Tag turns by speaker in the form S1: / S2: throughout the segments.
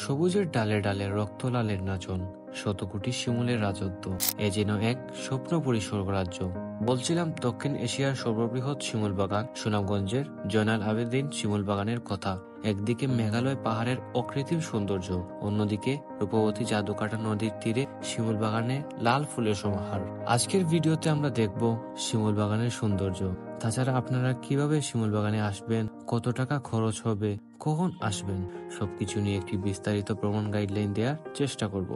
S1: সবুজের ডালে ডালে রক্তলালের নাচন, শতকোটি শিমুলের রাজত্ব, এ যেন এক স্বপ্নপুরী স্বর্গরাজ্য। বলছিলাম দক্ষিণ এশিয়ার সর্ববৃহৎ শিমুল বাগান সুনামগঞ্জের জয়নাল আবেদিন শিমুল বাগানের কথা। একদিকে মেঘালয় পাহাড়ের অকৃত্রিম সৌন্দর্য, অন্যদিকে রূপবতী জাদুকাটা নদীর তীরে শিমুল বাগানে লাল ফুলের সমাহার। আজকের ভিডিওতে আমরা দেখব শিমুল বাগানের সৌন্দর্য, তাছাড়া আপনারা কিভাবে শিমুল বাগানে আসবেন, কত টাকা খরচ হবে, কখন আসবেন, সবকিছু নিয়ে একটি বিস্তারিত ভ্রমণ গাইডলাইন দেওয়ার চেষ্টা করব।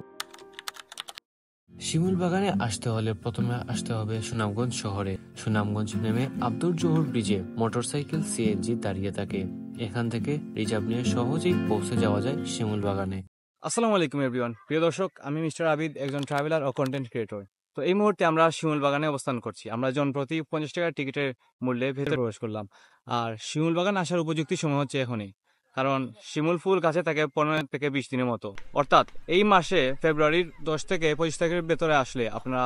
S1: শিমুল বাগানে আসতে হলে প্রথমে আসতে হবে সুনামগঞ্জ শহরে। সুনামগঞ্জ নেমে আব্দুর জহুর ব্রিজে মোটরসাইকেল সিএনজি দাঁড়িয়ে থাকে। এখান থেকে রিজার্ভ নিয়ে সহজেই পৌঁছে যাওয়া যায় শিমুল বাগানে।
S2: আসসালামু আলাইকুম এভরিওয়ান, প্রিয় দর্শক, আমি মিস্টার আবিদ, একজন ট্রাভেলার ও কন্টেন্ট ক্রিয়েটর। তো এই মুহূর্তে আমরা শিমুল বাগানে অবস্থান করছি। আমরা জনপ্রতি 50 টাকার টিকিটের মূল্যে ভেতরে প্রবেশ করলাম। আর শিমুল বাগান আসার উপযুক্ত সময় হচ্ছে এখনই, কারণ শিমুল ফুল গাছে থাকে 15 থেকে 20 দিনের মতো। অর্থাৎ এই মাসে ফেব্রুয়ারির 10 থেকে 25 তারিখের ভেতরে আসলে আপনারা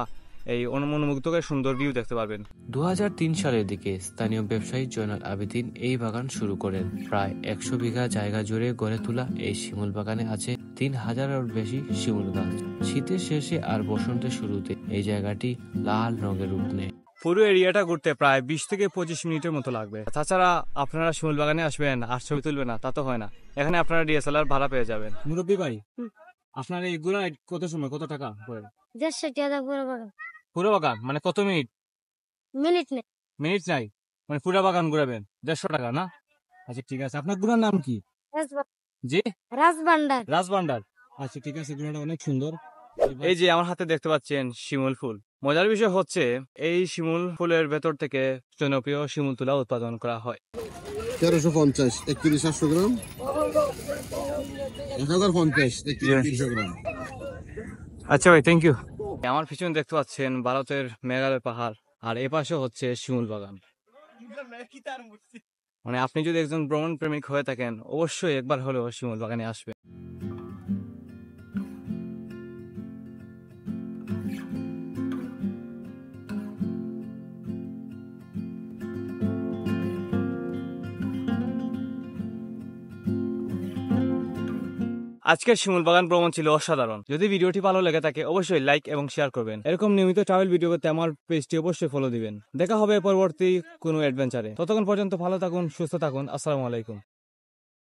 S2: এই অনুমুগ্ধকর সুন্দর ভিউ দেখতে পারবেন।
S1: 2003 সালের দিকে স্থানীয় ব্যবসায়ী জয়নাল আবেদিন এই বাগান শুরু করেন। প্রায় 100 বিঘা জায়গা জুড়ে গড়ে তোলা এই শিমুল বাগানে আছে 3000-এর বেশি শিমুল গাছ। শীতের শেষে আর বসন্তের শুরুতে এই জায়গাটি লাল রঙের রূপ নেয়।
S2: পুরো এরিয়াটা ঘুরতে প্রায় 20 থেকে 25 মিনিটের মতো লাগবে। তাছাড়া আপনারা শিমুল বাগানে আসবেন আর ছবি তুলবেন না, তা তো হয় না। এখানে আপনারা ডিএসএলআর ভাড়া পেয়ে যাবেন। মুরব্বী ভাই, আপনার এইগুলা কত সময়, কত টাকা পড়ে?
S3: 150 টাকা পুরো বাগান।
S2: পুরো বাগান মানে কত মিনিট?
S3: মিনিট নেই।
S2: মিনিট নাই, মানে পুরো বাগান ঘুরাবেন 150 টাকা না? আচ্ছা ঠিক আছে। আপনার গুড়ার নাম কি? জি,
S3: রাজবান্ডার।
S2: রাজবান্ডার। আচ্ছা ঠিক আছে, গুড়াটা অনেক সুন্দর। এই যে আমার হাতে দেখতে পাচ্ছেন শিমুল ফুল। মজার বিষয় হচ্ছে এই শিমুল ফুলের ভেতর থেকে জনপ্রিয় শিমুল তুলা উৎপাদন করা হয়।
S4: 1350, 3100 গ্রাম, 1050, 3100 গ্রাম।
S2: আচ্ছা ভাই, থ্যাংক ইউ। আমার পিছনে দেখতে পাচ্ছেন ভারতের মেঘালয় পাহাড়, আর এ পাশে হচ্ছে শিমুল বাগান। মানে আপনি যদি একজন ভ্রমণ প্রেমিক হয়ে থাকেন, অবশ্যই একবার হলেও শিমুল বাগানে আসবেন। আজকের শিমুল বাগান ভ্রমণ ছিল অসাধারণ। যদি ভিডিওটি ভালো লেগে থাকে অবশ্যই লাইক এবং শেয়ার করবেন। এরকম নিয়মিত ট্রাভেল ভিডিও করতে আমার পেজটি অবশ্যই ফলো দিবেন। দেখা হবে পরবর্তী কোনো অ্যাডভেঞ্চারে। ততক্ষণ পর্যন্ত ভালো থাকুন, সুস্থ থাকুন। আসসালামু আলাইকুম।